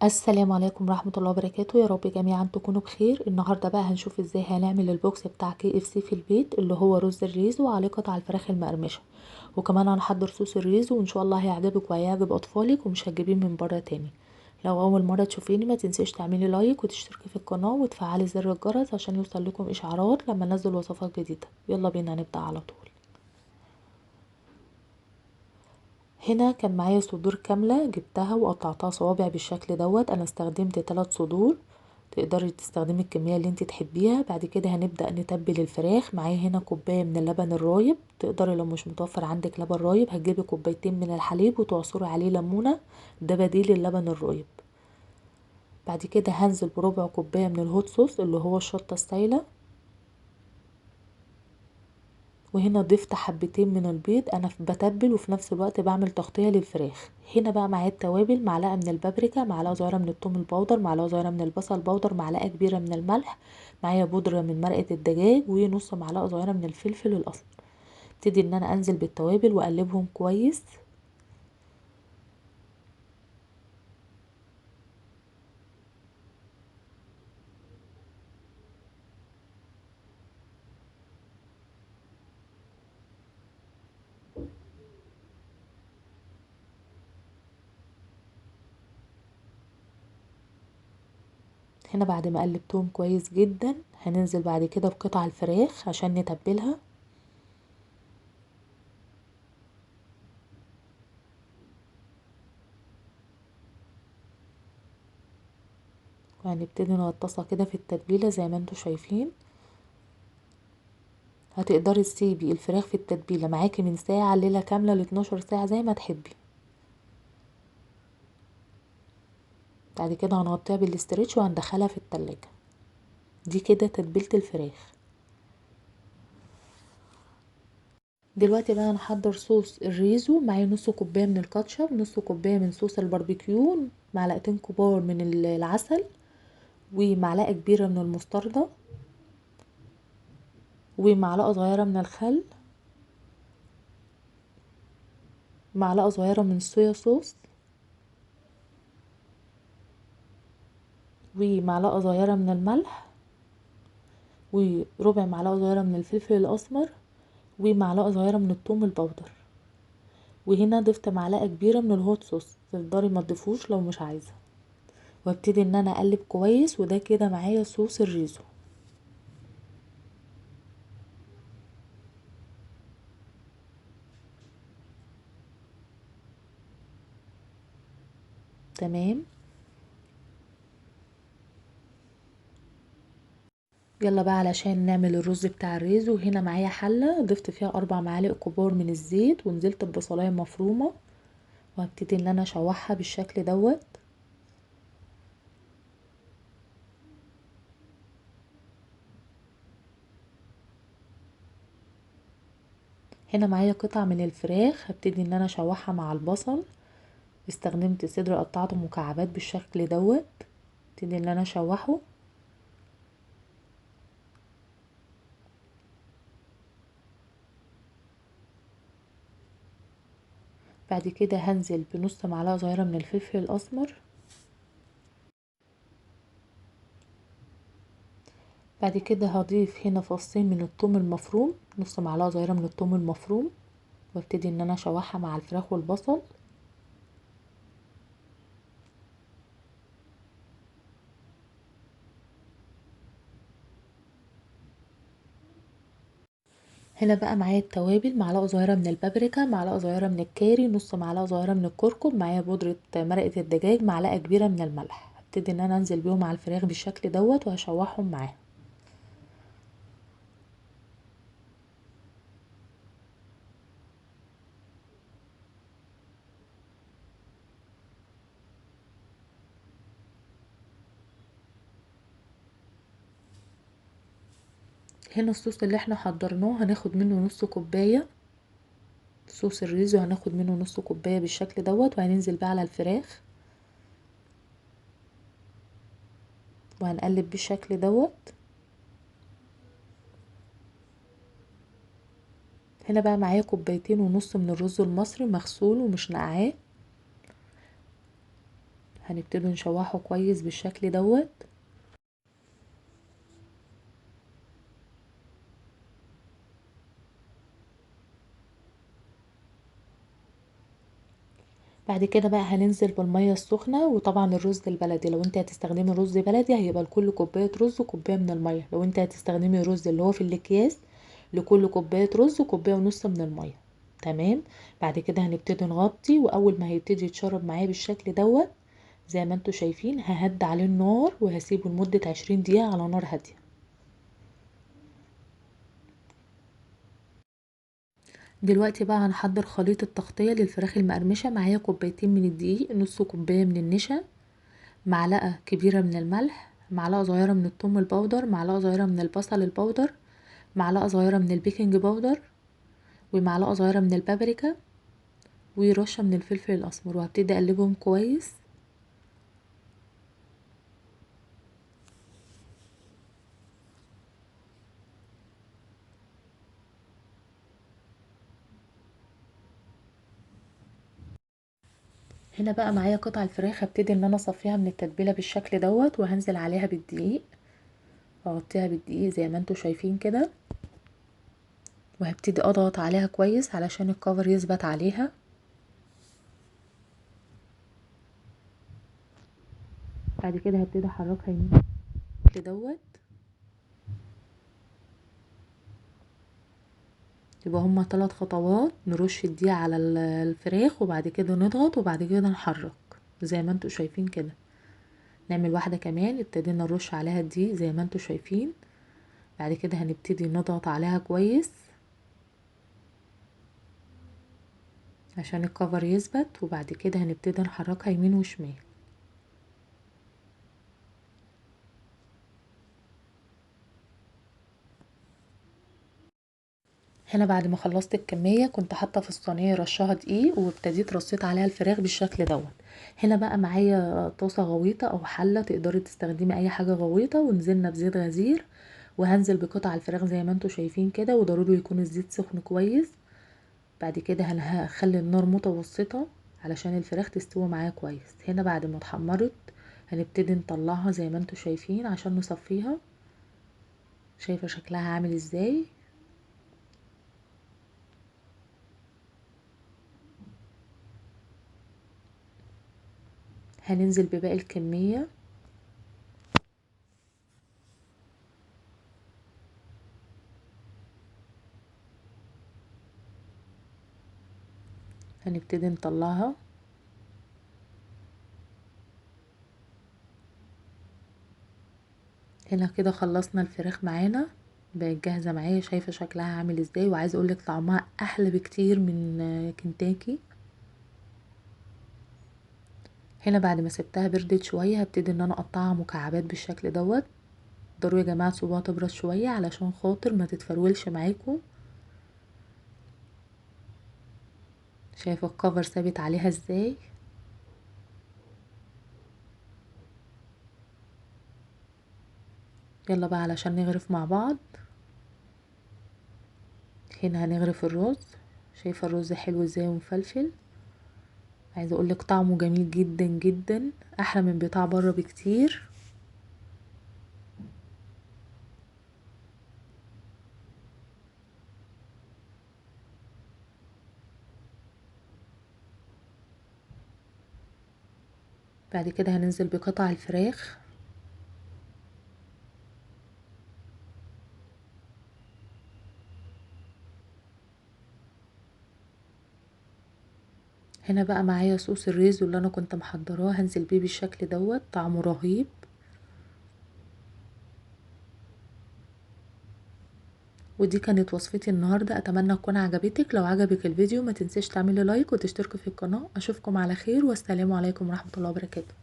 السلام عليكم ورحمة الله وبركاته. يا رب جميعا تكونوا بخير. النهاردة بقى هنشوف ازاي هنعمل البوكس بتاع كي اف سي في البيت، اللي هو رز الريزو وعليه قطع الفراخ المقرمشة، وكمان هنحضر صوص الريزو وان شاء الله هيعجبك وهيعجب اطفالك ومش هتجيبيه من بره تاني. لو اول مرة تشوفيني ما تنسيش تعملي لايك وتشتركي في القناة وتفعلي زر الجرس عشان يوصل لكم اشعارات لما انزل وصفات جديدة. يلا بينا نبدأ على طول. هنا كان معايا صدور كاملة جبتها وقطعتها صوابع بالشكل دوت. انا استخدمت 3 صدور، تقدري تستخدمي الكمية اللي انت تحبيها. بعد كده هنبدأ نتبل الفراخ. معايا هنا كوباية من اللبن الرايب، تقدري لو مش متوفر عندك لبن رايب هتجيبي كوبايتين من الحليب وتعصري عليه ليمونة، ده بديل اللبن الرايب. بعد كده هنزل بربع كوباية من الهوت صوص اللي هو الشطة السايلة، وهنا ضفت حبتين من البيض. انا بتبل وفي نفس الوقت بعمل تغطية للفراخ. هنا بقى معايا التوابل: معلقة من البابريكا، معلقة صغيرة من الثوم البودر، معلقة صغيرة من البصل بودر، معلقة كبيرة من الملح، معايا بودرة من مرقة الدجاج، ونص معلقة صغيرة من الفلفل الاسمر. ابتدي ان انا انزل بالتوابل واقلبهم كويس. هنا بعد ما قلبتهم كويس جدا هننزل بعد كده بقطع الفراخ عشان نتبلها، وهنبتدي نغطسها كده في التتبيلة زي ما انتوا شايفين. هتقدري تسيبي الفراخ في التتبيله معاكي من ساعه ليله كامله ل 12 ساعه زي ما تحبي. بعد كده هنغطيها بالاسترتش وهندخلها في التلاجة. دي كده تتبيله الفراخ. دلوقتي بقى هنحضر صوص الريزو. معايا نص كوبايه من الكاتشب، نص كوبايه من صوص الباربيكيو، معلقتين كبار من العسل، ومعلقه كبيره من المستردة، ومعلقه صغيره من الخل، معلقه صغيره من الصويا صوص، ومعلقه صغيره من الملح، وربع معلقه صغيره من الفلفل الاسمر، ومعلقه صغيره من الثوم البودر. وهنا ضفت معلقه كبيره من الهوت صوص، تقدري ما تضيفوش لو مش عايزه. وابتدي ان انا اقلب كويس، وده كده معايا صوص الريزو. تمام. يلا بقى علشان نعمل الرز بتاع الريزو. هنا معايا حله ضفت فيها 4 معالق كبار من الزيت، ونزلت ببصلايه مفرومه، وهبتدي ان انا اشوحها بالشكل دوت. هنا معايا قطع من الفراخ، هبتدي ان انا اشوحها مع البصل. استخدمت صدر قطعته مكعبات بالشكل دوت، ابتدي ان انا اشوحه. بعد كده هنزل بنص معلقه صغيره من الفلفل الاسمر. بعد كده هضيف هنا فصين من الثوم المفروم، نص معلقه صغيره من الثوم المفروم، وابتدي ان انا اشوحها مع الفراخ والبصل. هنا بقى معايا التوابل: معلقه صغيره من البابريكا، معلقه صغيره من الكاري، نص معلقه صغيره من الكركم، معايا بودره مرقه الدجاج، معلقه كبيره من الملح. هبتدي ان انا انزل بيهم على الفراخ بالشكل دوت وهشوحهم معاها. هنا الصوص اللي احنا حضرناه هناخد منه نص كوبايه. صوص الريزو هناخد منه نص كوبايه بالشكل دوت، وهننزل بقى على الفراخ وهنقلب بالشكل دوت. هنا بقى معايا كوبايتين ونص من الرز المصري مغسول ومش نقعاه، هنبتدي نشوحه كويس بالشكل دوت. بعد كده بقى هننزل بالمية السخنة، وطبعا الرز البلدي لو انت هتستخدمي رز بلدي هيبقى لكل كوباية رز كوباية من المية، لو انت هتستخدمي رز اللي هو في الاكياس لكل كوباية رز كوباية ونص من المية. تمام. بعد كده هنبتدي نغطي، واول ما هيبتدي يتشرب معايا بالشكل دوت زي ما انتوا شايفين ههدي عليه النار وهسيبه لمدة 20 دقيقة على نار هادية. دلوقتي بقى هنحضر خليط التغطية للفراخ المقرمشة. معايا كوبايتين من الدقيق، نص كوباية من النشا، معلقة كبيرة من الملح، معلقة صغيرة من الثوم البودر، معلقة صغيرة من البصل البودر، معلقة صغيرة من البيكنج باودر، ومعلقة صغيرة من البابريكا، ورشة من الفلفل الأسمر، وهبتدي أقلبهم كويس. هنا بقى معايا قطع الفراخ، هبتدي ان انا اصفيها من التتبيلة بالشكل دوت، وهنزل عليها بالدقيق، اغطيها بالدقيق زي ما انتوا شايفين كده، وهبتدي اضغط عليها كويس علشان الكفر يثبت عليها. بعد كده هبتدي احركها يمين دوت. يبقى هما 3 خطوات، نرش الدقيق على الفراخ وبعد كده نضغط وبعد كده نحرك زي ما انتوا شايفين كده. نعمل واحدة كمان، ابتدينا نرش عليها الدقيق زي ما انتوا شايفين. بعد كده هنبتدي نضغط عليها كويس عشان الكفر يثبت، وبعد كده هنبتدي نحركها يمين وشمال. هنا بعد ما خلصت الكمية كنت حاطة في الصينية رشها دقيق، وابتديت رصيت عليها الفراخ بالشكل دوت. هنا بقى معايا طاسة غويطة او حلة، تقدري تستخدمي اي حاجة غويطة، ونزلنا بزيت غزير، وهنزل بقطع الفراخ زي ما انتوا شايفين كده، وضروري يكون الزيت سخن كويس. بعد كده هخلي النار متوسطة علشان الفراخ تستوي معايا كويس. هنا بعد ما اتحمرت هنبتدي نطلعها زي ما انتوا شايفين عشان نصفيها. شايفة شكلها عامل ازاي؟ هننزل بباقي الكمية. هنبتدي نطلعها. هنا كده خلصنا الفراخ معانا، بقت جاهزة معايا. شايفة شكلها عامل ازاي؟ وعايزة اقولك طعمها احلى بكتير من كنتاكي. هنا بعد ما سبتها بردت شوية هبتدي ان انا اقطعها مكعبات بالشكل دوت. ضروري يا جماعة تسيبوها تبرد شوية علشان خاطر ما تتفرولش معاكم. شايفة الكفر ثابت عليها ازاي؟ يلا بقى علشان نغرف مع بعض. هنا هنغرف الرز. شايفة الرز حلو ازاي ومفلفل؟ عايزة اقولك طعمه جميل جدا جدا، احلى من بتاع بره بكتير. بعد كده هننزل بقطع الفراخ. هنا بقى معايا صوص الريزو اللي انا كنت محضراه، هنزل بيه بالشكل دوت، طعمه رهيب. ودي كانت وصفتي النهاردة، اتمنى تكون عجبتك. لو عجبك الفيديو ما تنسيش تعملي لايك وتشتركي في القناة. اشوفكم على خير، والسلام عليكم ورحمة الله وبركاته.